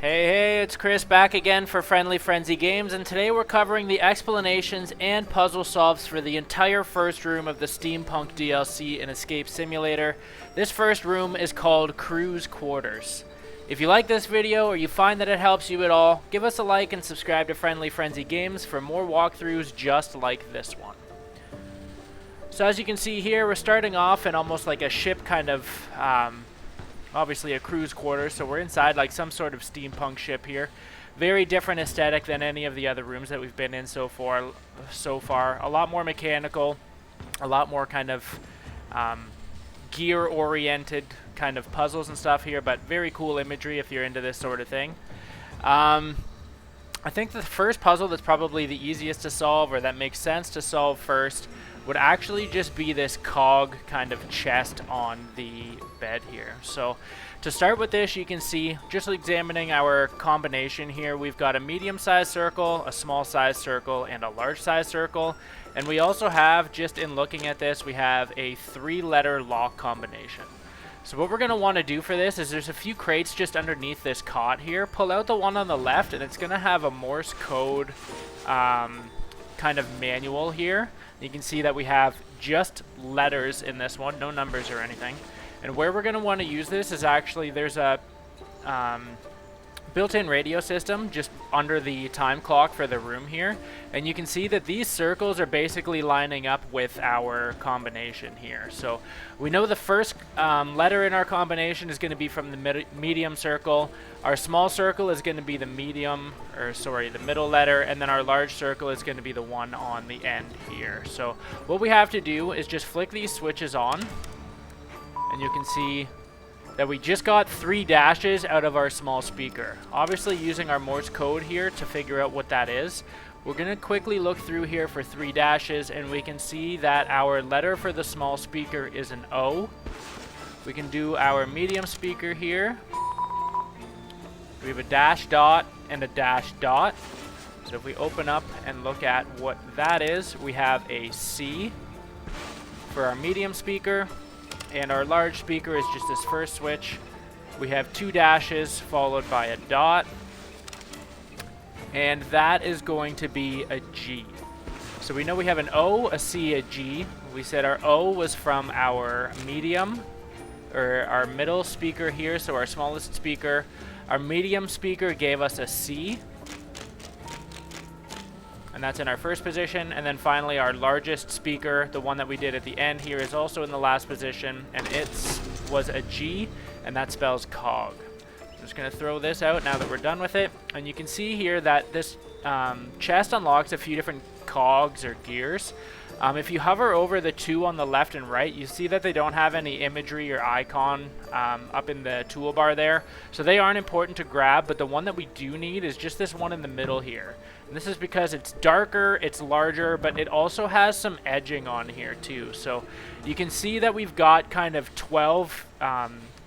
Hey, it's Chris back again for Friendly Frenzy Games, and today we're covering the explanations and puzzle solves for the entire first room of the Steampunk DLC in Escape Simulator. This first room is called Crew's Quarters. If you like this video or you find that it helps you at all, give us a like and subscribe to Friendly Frenzy Games for more walkthroughs just like this one. So as you can see here, we're starting off in almost like a ship kind of obviously a crew's quarters, so we're inside like some sort of steampunk ship here. Very different aesthetic than any of the other rooms that we've been in so far. A lot more mechanical, a lot more kind of gear-oriented kind of puzzles and stuff here, but very cool imagery if you're into this sort of thing. I think the first puzzle that's probably the easiest to solve, or that makes sense to solve first, would actually just be this cog kind of chest on the bed here. So to start with this, you can see, just examining our combination here, we've got a medium-sized circle, a small-sized circle, and a large-sized circle. And we also have, just in looking at this, we have a 3-letter lock combination. So what we're going to want to do for this is there's a few crates just underneath this cot here. Pull out the one on the left, and it's going to have a Morse code kind of manual here. You can see that we have just letters in this one, no numbers or anything. And where we're going to want to use this is actually, there's a built-in radio system just under the time clock for the room here. And you can see that these circles are basically lining up with our combination here. So we know the first letter in our combination is going to be from the medium circle. Our small circle is going to be the the middle letter, and then our large circle is going to be the one on the end here. So what we have to do is just flick these switches on, and you can see that we just got 3 dashes out of our small speaker. Obviously using our Morse code here to figure out what that is. We're going to quickly look through here for 3 dashes, and we can see that our letter for the small speaker is an O. We can do our medium speaker here. We have a dash dot and a dash dot. So if we open up and look at what that is, we have a C for our medium speaker. And our large speaker is just this first switch. We have 2 dashes followed by a dot. And that is going to be a G. So we know we have an O, a C, a G. We said our O was from our medium, or our middle speaker here, so our smallest speaker. Our medium speaker gave us a C. And that's in our first position. And then finally our largest speaker, the one that we did at the end here, is also in the last position, and it was a G, and that spells cog. I'm just going to throw this out now that we're done with it. And you can see here that this chest unlocks a few different cogs or gears. If you hover over the 2 on the left and right, you see that they don't have any imagery or icon up in the toolbar there. So they aren't important to grab, but the one that we do need is just this one in the middle here. And this is because it's darker, it's larger, but it also has some edging on here too. So you can see that we've got kind of 12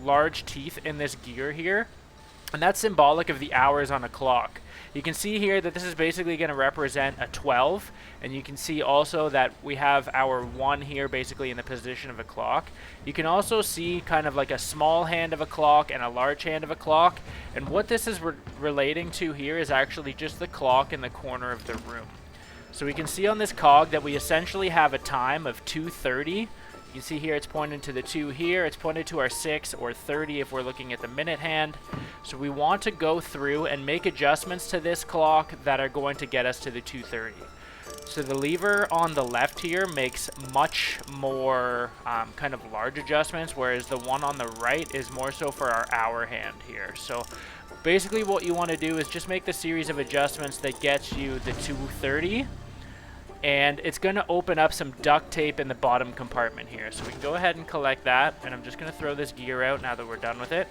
large teeth in this gear here. And that's symbolic of the hours on a clock. You can see here that this is basically going to represent a 12, and you can see also that we have our 1 here basically in the position of a clock. You can also see kind of like a small hand of a clock and a large hand of a clock, and what this is relating to here is actually just the clock in the corner of the room. So we can see on this cog that we essentially have a time of 2:30. You can see here it's pointed to the 2 here, it's pointed to our 6 or 30 if we're looking at the minute hand. So we want to go through and make adjustments to this clock that are going to get us to the 2:30. So the lever on the left here makes much more kind of large adjustments, whereas the one on the right is more so for our hour hand here. So basically what you want to do is just make the series of adjustments that gets you the 2:30. And it's going to open up some duct tape in the bottom compartment here. So we can go ahead and collect that. And I'm just going to throw this gear out now that we're done with it.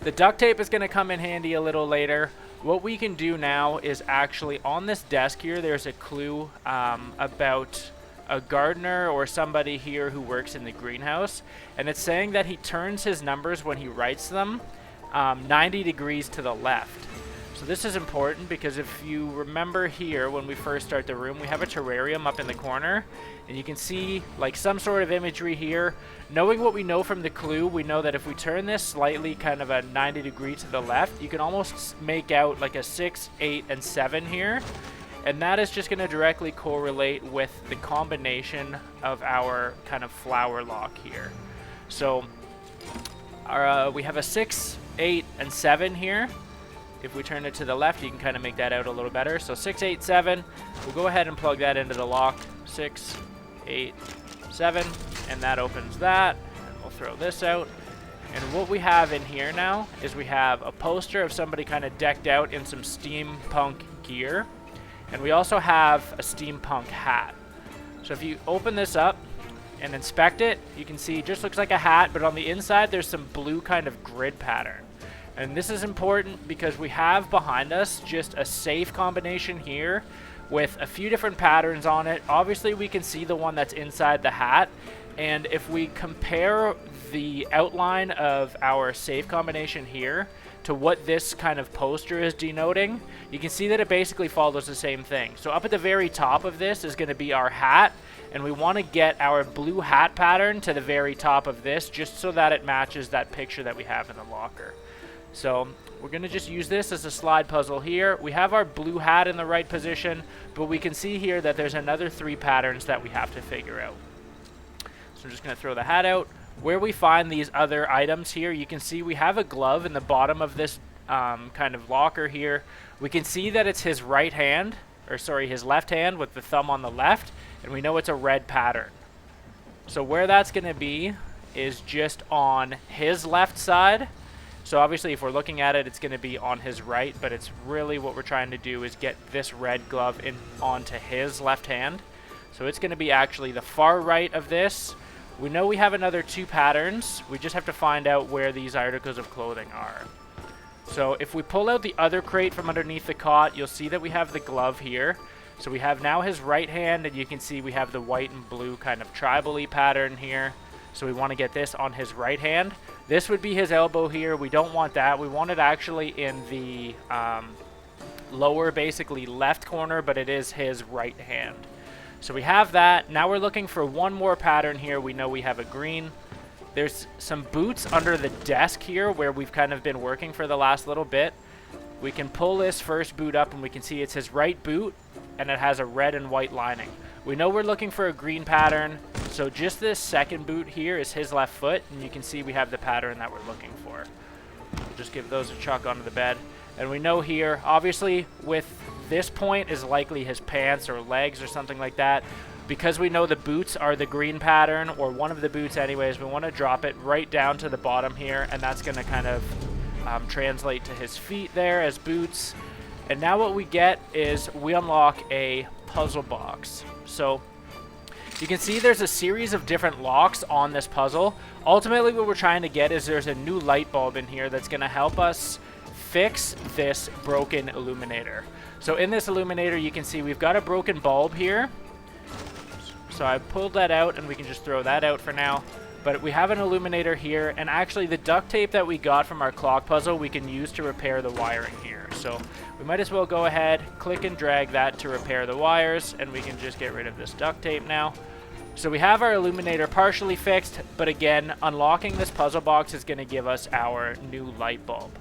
The duct tape is going to come in handy a little later. What we can do now is actually on this desk here, there's a clue about a gardener or somebody here who works in the greenhouse. And it's saying that he turns his numbers when he writes them 90 degrees to the left. So this is important because if you remember here when we first start the room, we have a terrarium up in the corner, and you can see like some sort of imagery here. Knowing what we know from the clue, we know that if we turn this slightly kind of a 90 degree to the left, you can almost make out like a 6, 8, and 7 here. And that is just going to directly correlate with the combination of our kind of flower lock here. So we have a 6, 8, and 7 here. If we turn it to the left, you can kind of make that out a little better. So 6, 8, 7. We'll go ahead and plug that into the lock. 6, 8, 7. And that opens that. And we'll throw this out. And what we have in here now is we have a poster of somebody kind of decked out in some steampunk gear. And we also have a steampunk hat. So if you open this up and inspect it, you can see it just looks like a hat, but on the inside there's some blue kind of grid pattern. And this is important because we have behind us just a safe combination here with a few different patterns on it. Obviously we can see the one that's inside the hat, and if we compare the outline of our safe combination here to what this kind of poster is denoting, you can see that it basically follows the same thing. So up at the very top of this is going to be our hat, and we want to get our blue hat pattern to the very top of this just so that it matches that picture that we have in the locker. So we're going to just use this as a slide puzzle here. We have our blue hat in the right position, but we can see here that there's another 3 patterns that we have to figure out. So I'm just going to throw the hat out. Where we find these other items here, you can see we have a glove in the bottom of this kind of locker here. We can see that it's his right hand, or sorry, his left hand with the thumb on the left, and we know it's a red pattern. So where that's going to be is just on his left side. So obviously if we're looking at it, it's going to be on his right, but it's really what we're trying to do is get this red glove in onto his left hand. So it's going to be actually the far right of this. We know we have another 2 patterns. We just have to find out where these articles of clothing are. So if we pull out the other crate from underneath the cot, you'll see that we have the glove here. So we have now his right hand, and you can see we have the white and blue kind of tribal-y pattern here. So we want to get this on his right hand. This would be his elbow here. We don't want that. We want it actually in the lower, basically left corner, but it is his right hand. So we have that. Now we're looking for one more pattern here. We know we have a green. There's some boots under the desk here where we've kind of been working for the last little bit. We can pull this first boot up and we can see it's his right boot, and it has a red and white lining. We know we're looking for a green pattern, so just this second boot here is his left foot, and you can see we have the pattern that we're looking for. We'll just give those a chuck onto the bed. And we know here, obviously, with this point is likely his pants or legs or something like that. Because we know the boots are the green pattern, or one of the boots anyways, we want to drop it right down to the bottom here, and that's going to kind of translate to his feet there as boots. And now what we get is we unlock a puzzle box. So you can see there's a series of different locks on this puzzle. Ultimately what we're trying to get is there's a new light bulb in here that's going to help us fix this broken illuminator. So in this illuminator you can see we've got a broken bulb here. So I pulled that out, and we can just throw that out for now. But we have an illuminator here, and actually the duct tape that we got from our clock puzzle we can use to repair the wiring here. So we might as well go ahead, click and drag that to repair the wires, and we can just get rid of this duct tape now. So we have our illuminator partially fixed, but again, unlocking this puzzle box is going to give us our new light bulb.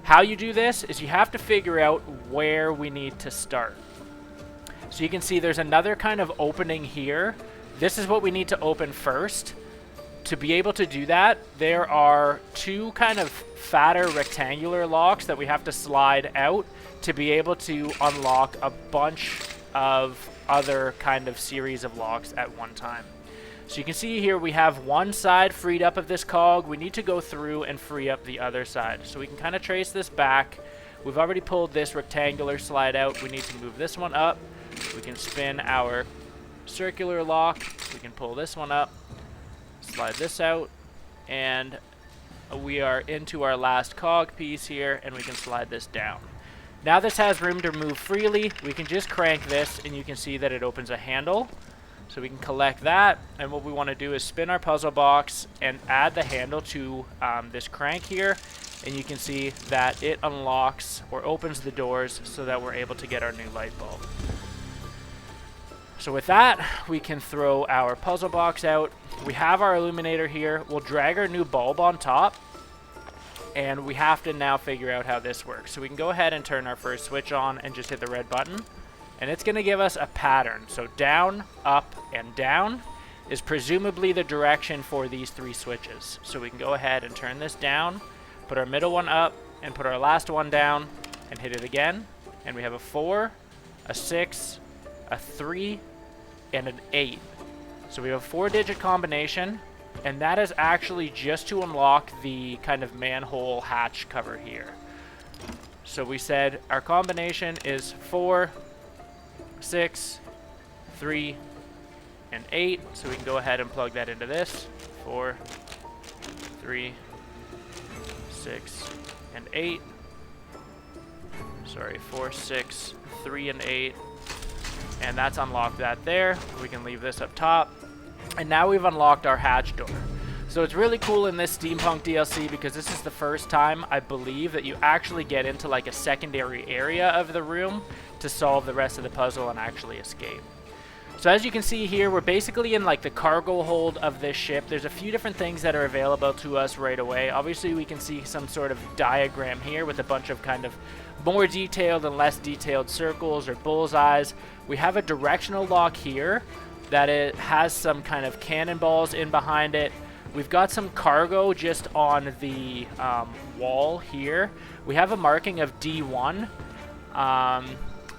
How you do this is you have to figure out where we need to start. So you can see there's another kind of opening here. This is what we need to open first. To be able to do that, there are 2 kind of fatter rectangular locks that we have to slide out to be able to unlock a bunch of other kind of series of locks at one time. So you can see here we have one side freed up of this cog. We need to go through and free up the other side. So we can kind of trace this back. We've already pulled this rectangular slide out. We need to move this one up. We can spin our circular lock. We can pull this one up, slide this out, and we are into our last cog piece here, and we can slide this down. Now this has room to move freely. We can just crank this, and you can see that it opens a handle. So we can collect that, and what we want to do is spin our puzzle box and add the handle to this crank here, and you can see that it unlocks or opens the doors so that we're able to get our new light bulb. So with that, we can throw our puzzle box out. We have our illuminator here. We'll drag our new bulb on top, and we have to now figure out how this works. So we can go ahead and turn our first switch on and just hit the red button, and it's going to give us a pattern. So down, up, and down is presumably the direction for these 3 switches. So we can go ahead and turn this down, put our middle one up, and put our last one down, and hit it again. And we have a 4, a 6, a 3, and an 8. So we have a 4-digit combination, and that is actually just to unlock the kind of manhole hatch cover here. So we said our combination is 4, 6, 3, and 8. So we can go ahead and plug that into this. 4, 3, 6, and 8. Sorry, 4, 6, 3, and 8. And that's unlocked that there. We can leave this up top. And now we've unlocked our hatch door. So it's really cool in this Steampunk DLC because this is the first time, I believe, that you actually get into like a secondary area of the room to solve the rest of the puzzle and actually escape. So as you can see here, we're basically in like the cargo hold of this ship. There's a few different things that are available to us right away. Obviously, we can see some sort of diagram here with a bunch of kind of more detailed and less detailed circles or bullseyes. We have a directional lock here that it has some kind of cannonballs in behind it. We've got some cargo just on the wall here. We have a marking of D1.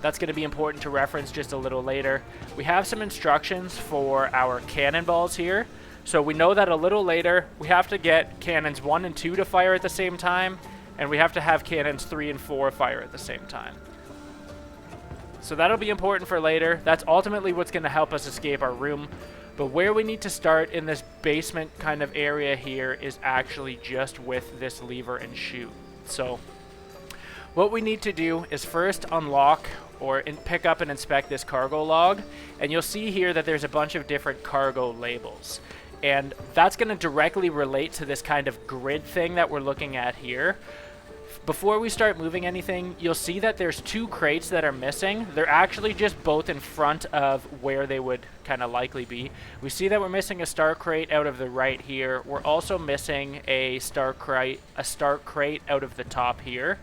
That's going to be important to reference just a little later. We have some instructions for our cannonballs here. So we know that a little later we have to get cannons 1 and 2 to fire at the same time, and we have to have cannons 3 and 4 fire at the same time. So that'll be important for later. That's ultimately what's going to help us escape our room. But where we need to start in this basement kind of area here is actually just with this lever and chute. So what we need to do is first unlock or pick up and inspect this cargo log. And you'll see here that there's a bunch of different cargo labels. And that's going to directly relate to this kind of grid thing that we're looking at here. Before we start moving anything, you'll see that there's 2 crates that are missing. They're actually just both in front of where they would kind of likely be. We see that we're missing a star crate out of the right here. We're also missing a star crate out of the top here.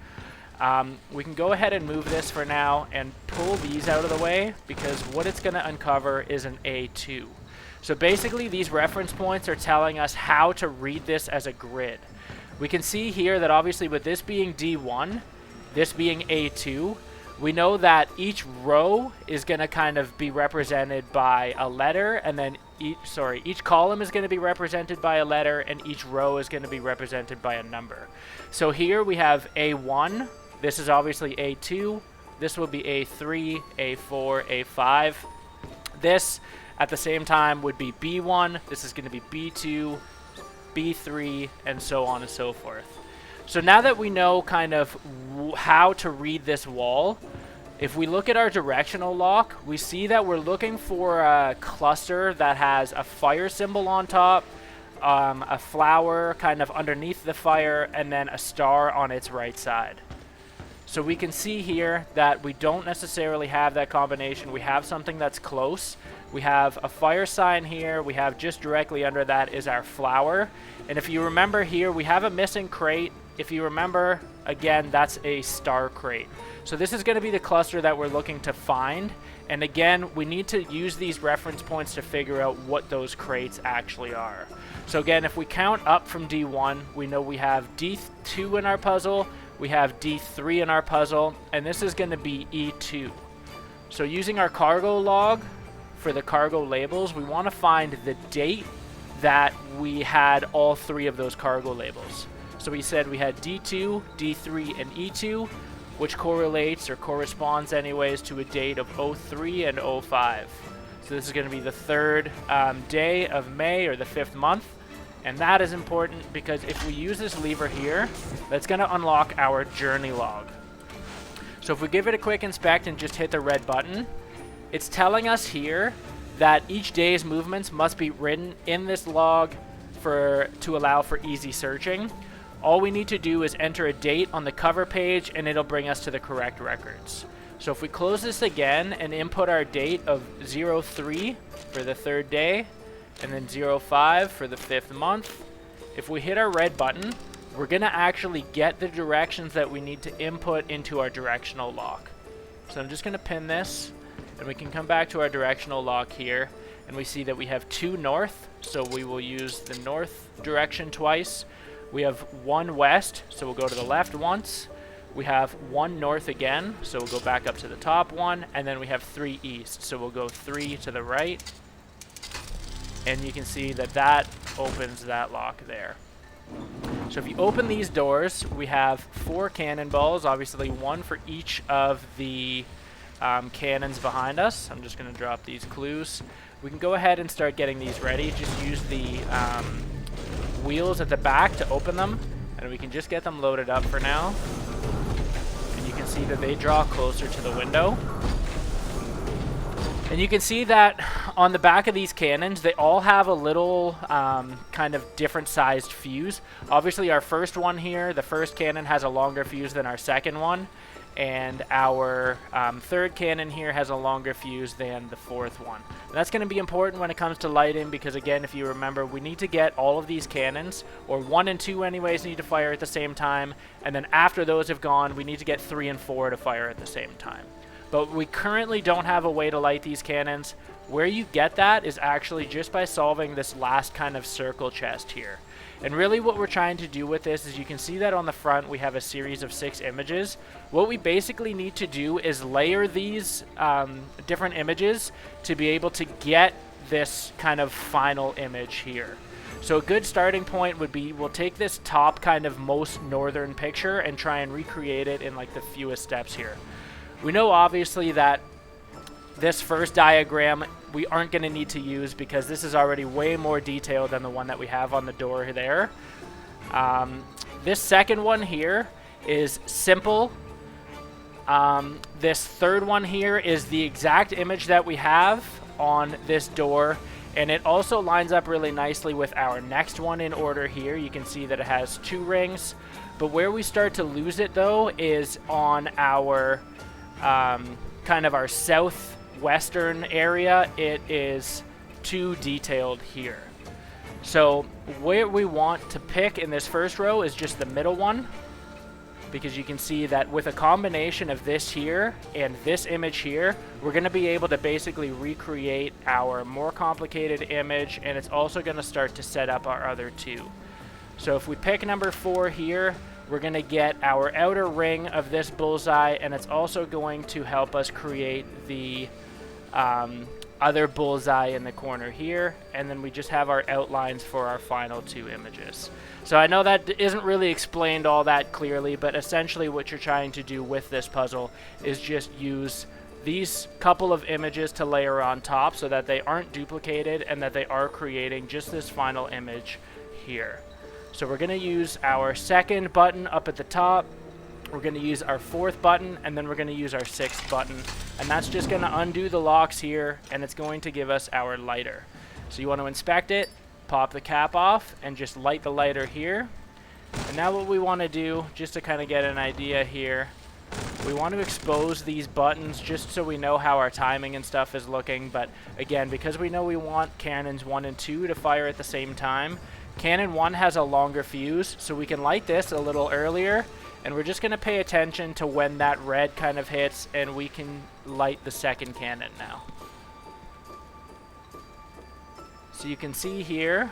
We can go ahead and move this for now and pull these out of the way because what it's going to uncover is an A2. So basically these reference points are telling us how to read this as a grid. We can see here that obviously with this being D1, this being A2, we know that each row is going to kind of be represented by a letter, and then each column is going to be represented by a letter, and each row is going to be represented by a number. So here we have A1, this is obviously A2, this will be A3, A4, A5. This at the same time would be B1, this is going to be B2, B3, and so on and so forth. So now that we know kind of how to read this wall, if we look at our directional lock, we see that we're looking for a cluster that has a fire symbol on top, a flower kind of underneath the fire, and then a star on its right side. So we can see here that we don't necessarily have that combination. We have something that's close. We have a fire sign here. We have just directly under that is our flower. And if you remember here, we have a missing crate. If you remember, again, that's a star crate. So this is going to be the cluster that we're looking to find. And again, we need to use these reference points to figure out what those crates actually are. So again, if we count up from D1, we know we have D2 in our puzzle. We have D3 in our puzzle. And this is going to be E2. So using our cargo log for the cargo labels, we want to find the date that we had all 3 of those cargo labels. So we said we had D2, D3, and E2, which correlates or corresponds anyways to a date of 03 and 05. So this is going to be the 3rd day of May, or the 5th month. And that is important because if we use this lever here, that's going to unlock our journey log. So if we give it a quick inspect and just hit the red button, it's telling us here that each day's movements must be written in this log to allow for easy searching. all we need to do is enter a date on the cover page and it'll bring us to the correct records. So if we close this again and input our date of 03 for the 3rd day and then 05 for the 5th month, if we hit our red button, we're going to actually get the directions that we need to input into our directional lock. So I'm just going to pin this, and we can come back to our directional lock here, and we see that we have 2 north, so we will use the north direction twice. We have 1 west, so we'll go to the left once. We have 1 north again, so we'll go back up to the top one, and then we have 3 east, so we'll go 3 to the right. And you can see that that opens that lock there. So if you open these doors, we have 4 cannonballs, obviously 1 for each of the cannons behind us. I'm just going to drop these clues. We can go ahead and start getting these ready. Just use the wheels at the back to open them, and we can just get them loaded up for now. And you can see that they draw closer to the window. And you can see that on the back of these cannons, they all have a little kind of different sized fuse. Obviously our first one here, the first cannon has a longer fuse than our second one. And our 3rd cannon here has a longer fuse than the 4th one. And that's going to be important when it comes to lighting because, again, if you remember, we need to get all of these cannons, or 1 and 2 anyways, need to fire at the same time. And then after those have gone, we need to get 3 and 4 to fire at the same time. But we currently don't have a way to light these cannons. Where you get that is actually just by solving this last kind of circle chest here. And really what we're trying to do with this is you can see that on the front we have a series of 6 images. What we basically need to do is layer these different images to be able to get this kind of final image here. So a good starting point would be we'll take this top kind of most northern picture and try and recreate it in like the fewest steps here. We know obviously that this first diagram we aren't going to need to use because this is already way more detailed than the one that we have on the door there. This second one here is simple. This third one here is the exact image that we have on this door, and it also lines up really nicely with our next one in order here. You can see that it has 2 rings, but where we start to lose it though is on our kind of our southwestern area. It is too detailed here. So where we want to pick in this first row is just the middle one, because you can see that with a combination of this here and this image here, we're going to be able to basically recreate our more complicated image, and it's also going to start to set up our other 2. So if we pick number 4 here, we're going to get our outer ring of this bullseye, and it's also going to help us create the other bullseye in the corner here, and then we just have our outlines for our final 2 images. So I know that isn't really explained all that clearly, but essentially what you're trying to do with this puzzle is just use these couple of images to layer on top so that they aren't duplicated and that they are creating just this final image here. So we're going to use our 2nd button up at the top, we're going to use our 4th button, and then we're going to use our 6th button. And that's just going to undo the locks here, and it's going to give us our lighter. So you want to inspect it, pop the cap off, and just light the lighter here. And now what we want to do, just to kind of get an idea here, we want to expose these buttons just so we know how our timing and stuff is looking. But again, because we know we want cannons 1 and 2 to fire at the same time, Cannon 1 has a longer fuse, so we can light this a little earlier, and we're just going to pay attention to when that red kind of hits, and we can light the 2nd cannon now. So you can see here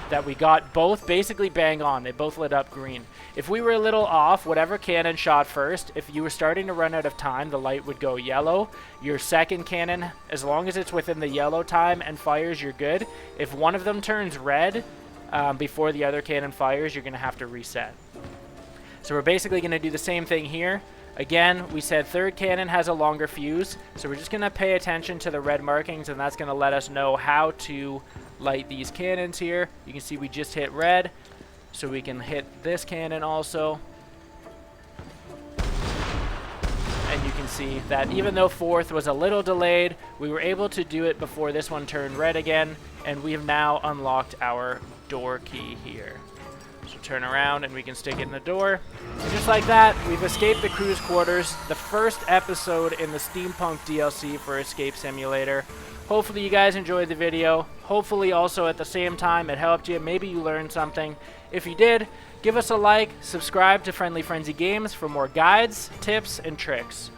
that we got both basically bang on. They both lit up green. If we were a little off, whatever cannon shot first, if you were starting to run out of time, the light would go yellow. Your 2nd cannon, as long as it's within the yellow time and fires, you're good. If one of them turns red before the other cannon fires, you're going to have to reset. So we're basically going to do the same thing here. Again, we said 3rd cannon has a longer fuse, so we're just going to pay attention to the red markings, and that's going to let us know how to light these cannons here. You can see we just hit red, so we can hit this cannon also. And you can see that even though 4th was a little delayed, we were able to do it before this one turned red again, and we have now unlocked our door key here. turn around and we can stick it in the door. And just like that, we've escaped the crew's quarters, the first episode in the Steampunk DLC for Escape Simulator. Hopefully you guys enjoyed the video. Hopefully also at the same time it helped you. Maybe you learned something. If you did, give us a like, subscribe to Friendly Frenzy Games for more guides, tips, and tricks.